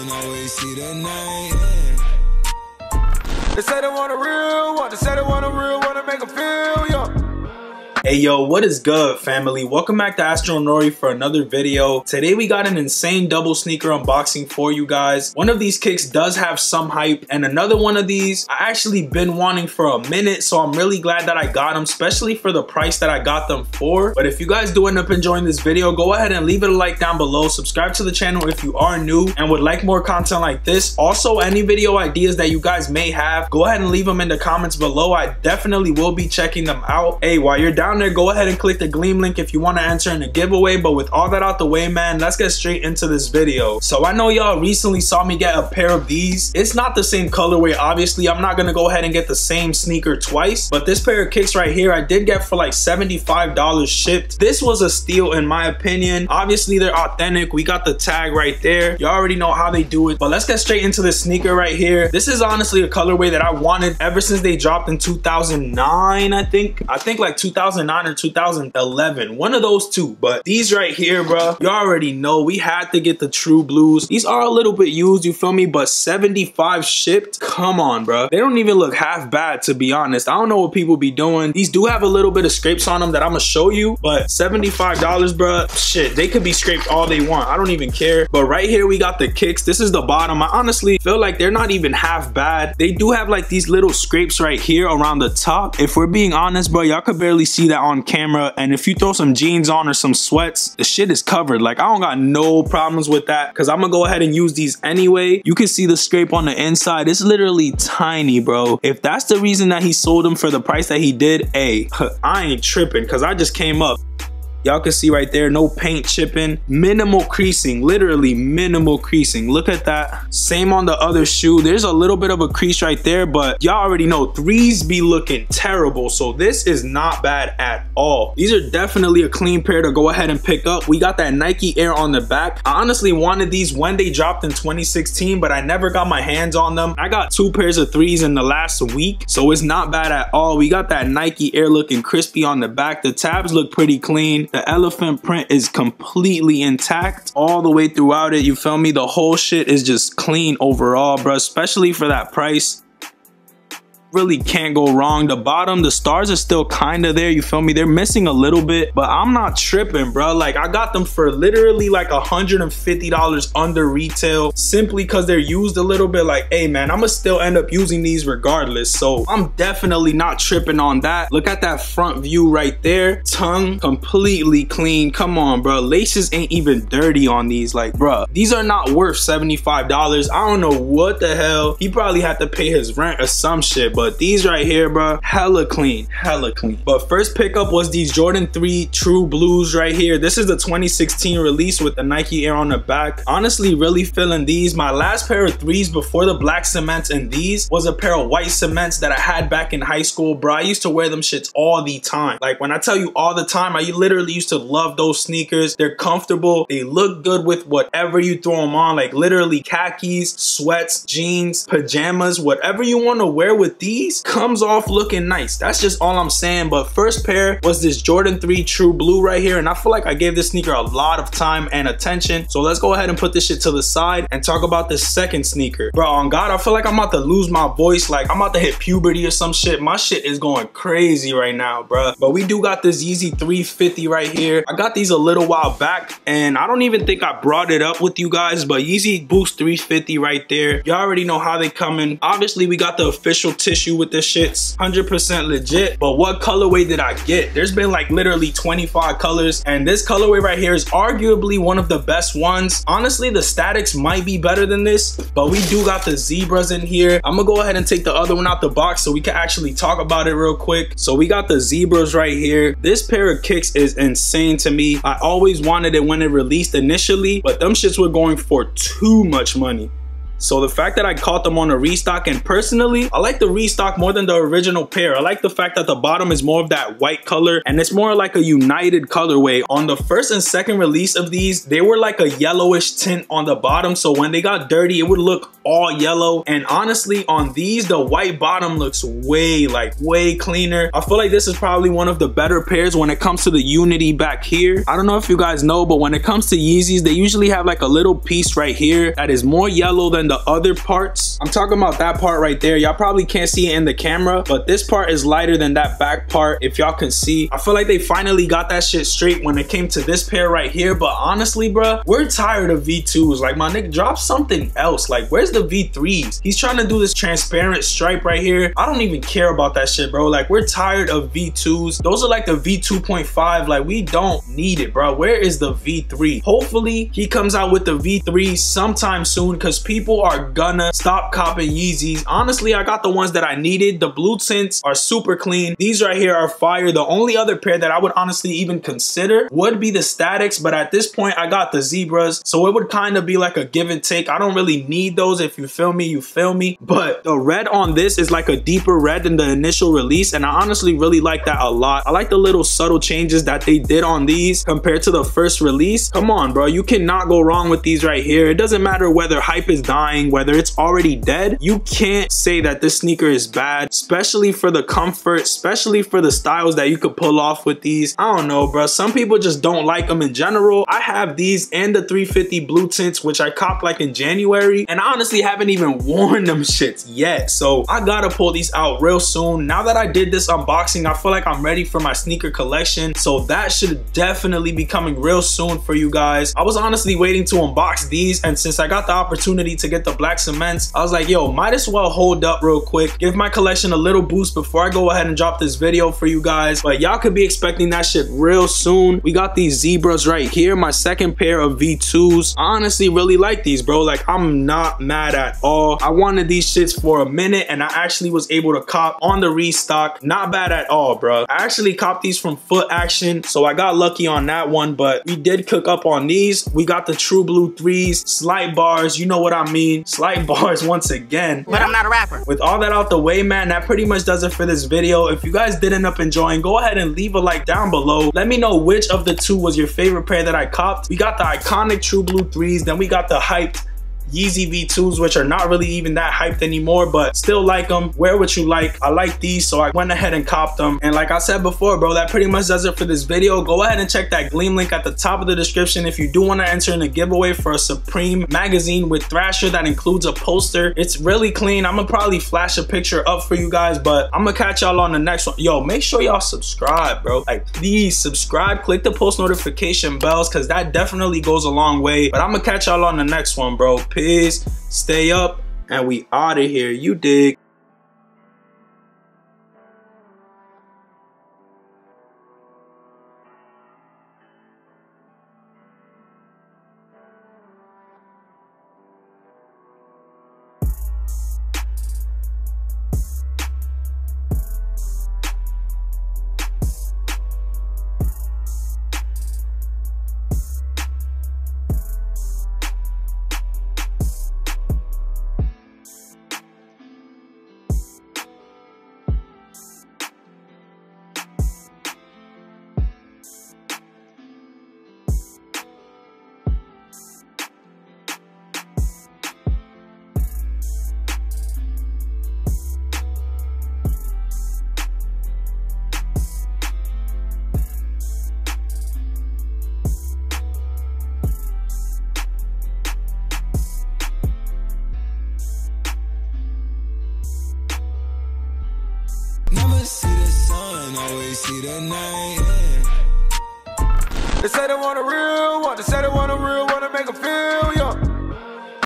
don't always see the night. They say they want a real one, they say they want a real one to make them feel young. Hey yo, what is good, family? Welcome back to Astro Nori for another video. Today we got an insane double sneaker unboxing for you guys. One of these kicks does have some hype, and another one of these I actually been wanting for a minute, so I'm really glad that I got them, especially for the price that I got them for. But if you guys do end up enjoying this video, go ahead and leave it a like down below. Subscribe to the channel if you are new and would like more content like this. Also, any video ideas that you guys may have, go ahead and leave them in the comments below. I definitely will be checking them out. Hey, while you're down there, go ahead and click the Gleam link if you want to enter in a giveaway. But with all that out the way, man, let's get straight into this video. So I know y'all recently saw me get a pair of these. It's not the same colorway, obviously. I'm not gonna go ahead and get the same sneaker twice, but this pair of kicks right here I did get for like $75 shipped. This was a steal in my opinion. Obviously they're authentic. We got the tag right there. You already know how they do it, but let's get straight into this sneaker right here. This is honestly a colorway that I wanted ever since they dropped in 2009. I think like 2009 or 2011, one of those two. But these right here, bro, you already know we had to get the true blues. These are a little bit used, you feel me, but 75 shipped. Come on, bro, they don't even look half bad, to be honest. I don't know what people be doing. These do have a little bit of scrapes on them that I'm gonna show you, but $75, bro, shit, they could be scraped all they want. I don't even care. But right here we got the kicks. This is the bottom. I honestly feel like they're not even half bad. They do have like these little scrapes right here around the top. If we're being honest, bro, y'all could barely see that on camera, and if you throw some jeans on or some sweats, the shit is covered. Like, I don't got no problems with that because I'm gonna go ahead and use these anyway. You can see the scrape on the inside. It's literally tiny, bro. If that's the reason that he sold them for the price that he did, hey, I ain't tripping because I just came up. Y'all can see right there, no paint chipping, minimal creasing, literally minimal creasing. Look at that. Same on the other shoe. There's a little bit of a crease right there, but y'all already know threes be looking terrible. So this is not bad at all. These are definitely a clean pair to go ahead and pick up. We got that Nike Air on the back. I honestly wanted these when they dropped in 2016, but I never got my hands on them. I got two pairs of threes in the last week, so it's not bad at all. We got that Nike Air looking crispy on the back. The tabs look pretty clean. The elephant print is completely intact all the way throughout it, you feel me? The whole shit is just clean overall, bro, especially for that price. Really can't go wrong. The bottom, the stars are still kind of there, you feel me? They're missing a little bit, but I'm not tripping, bro. Like, I got them for literally like $150 under retail simply because they're used a little bit. Like, hey man, I'm gonna still end up using these regardless, so I'm definitely not tripping on that. Look at that front view right there. Tongue completely clean. Come on, bro. Laces ain't even dirty on these. Like, bro, these are not worth $75. I don't know what the hell. He probably had to pay his rent or some shit, but these right here, bro, hella clean, hella clean. But first pickup was these Jordan 3 True Blues right here. This is the 2016 release with the Nike Air on the back. Honestly, really feeling these. My last pair of threes before the black cements and these was a pair of white cements that I had back in high school, bro. I used to wear them shits all the time. Like, when I tell you all the time, I literally used to love those sneakers. They're comfortable. They look good with whatever you throw them on. Like, literally khakis, sweats, jeans, pajamas, whatever you want to wear with these comes off looking nice. That's just all I'm saying. But first pair was this Jordan 3 True Blue right here, and I feel like I gave this sneaker a lot of time and attention. So let's go ahead and put this shit to the side and talk about this second sneaker. Bro, on God, I feel like I'm about to lose my voice. Like, I'm about to hit puberty or some shit. My shit is going crazy right now, bro. But we do got this Yeezy 350 right here. I got these a little while back, and I don't even think I brought it up with you guys, but Yeezy Boost 350 right there. You already know how they coming. Obviously, we got the official tissue with this shit's 100% legit, but what colorway did I get? There's been like literally 25 colors, and this colorway right here is arguably one of the best ones. Honestly, the statics might be better than this, but we do got the zebras in here. I'm gonna go ahead and take the other one out the box so we can actually talk about it real quick. So we got the zebras right here. This pair of kicks is insane to me. I always wanted it when it released initially, but them shits were going for too much money. So the fact that I caught them on a restock, and personally, I like the restock more than the original pair. I like the fact that the bottom is more of that white color, and it's more like a united colorway. On the first and second release of these, they were like a yellowish tint on the bottom, so when they got dirty, it would look all yellow. And honestly, on these, the white bottom looks way cleaner. I feel like this is probably one of the better pairs when it comes to the unity back here. I don't know if you guys know, but when it comes to Yeezys, they usually have like a little piece right here that is more yellow than the other parts. I'm talking about that part right there. Y'all probably can't see it in the camera, but this part is lighter than that back part, if y'all can see. I feel like they finally got that shit straight when it came to this pair right here. But honestly, bruh, we're tired of V2s. Like, my nigga, drop something else. Like, where's the V3s? He's trying to do this transparent stripe right here. I don't even care about that shit, bro. Like, we're tired of V2s. Those are like the V2.5. Like, we don't need it, bro. Where is the V3? Hopefully he comes out with the V3 sometime soon, because people are gonna stop copping Yeezys. Honestly, I got the ones that I needed. The blue tints are super clean. These right here are fire. The only other pair that I would honestly even consider would be the Statics, but at this point I got the Zebras, so it would kind of be like a give and take. I don't really need those, if you feel me, you feel me. But the red on this is like a deeper red than the initial release, and I honestly really like that a lot. I like the little subtle changes that they did on these compared to the first release. Come on, bro, you cannot go wrong with these right here. It doesn't matter whether hype is dying, whether it's already dead. You can't say that this sneaker is bad, especially for the comfort, especially for the styles that you could pull off with these. I don't know, bro. Some people just don't like them in general. I have these and the 350 blue tints, which I copped like in January, and I honestly haven't even worn them shits yet. So I gotta pull these out real soon. Now that I did this unboxing, I feel like I'm ready for my sneaker collection. So that should definitely be coming real soon for you guys. I was honestly waiting to unbox these, and since I got the opportunity to get the black cements, I was like, yo, might as well hold up real quick, give my collection a little boost before I go ahead and drop this video for you guys. But y'all could be expecting that shit real soon. We got these Zebras right here, my second pair of V2s. I honestly really like these, bro. Like, I'm not mad at all. I wanted these shits for a minute, and I actually was able to cop on the restock. Not bad at all, bro. I actually copped these from Foot Action, so I got lucky on that one, but we did cook up on these. We got the True Blue 3s, slight bars, you know what I mean, slight bars once again. But I'm not a rapper. With all that out the way, man, that pretty much does it for this video. If you guys did end up enjoying, go ahead and leave a like down below. Let me know which of the two was your favorite pair that I copped. We got the iconic True Blue 3s, then we got the hyped Yeezy V2s, which are not really even that hyped anymore, but still like them. Wear what you like. I like these, so I went ahead and copped them. And like I said before, bro, that pretty much does it for this video. Go ahead and check that Gleam link at the top of the description if you do want to enter in a giveaway for a Supreme magazine with Thrasher that includes a poster. It's really clean. I'm gonna probably flash a picture up for you guys, but I'm gonna catch y'all on the next one. Yo, make sure y'all subscribe, bro. Like, please subscribe, click the post notification bells, because that definitely goes a long way. But I'm gonna catch y'all on the next one, bro. Peace, stay up, and we out of here. You dig? Never see the sun, always see the night. They say they want a real one, they say they want a real one to make them feel young.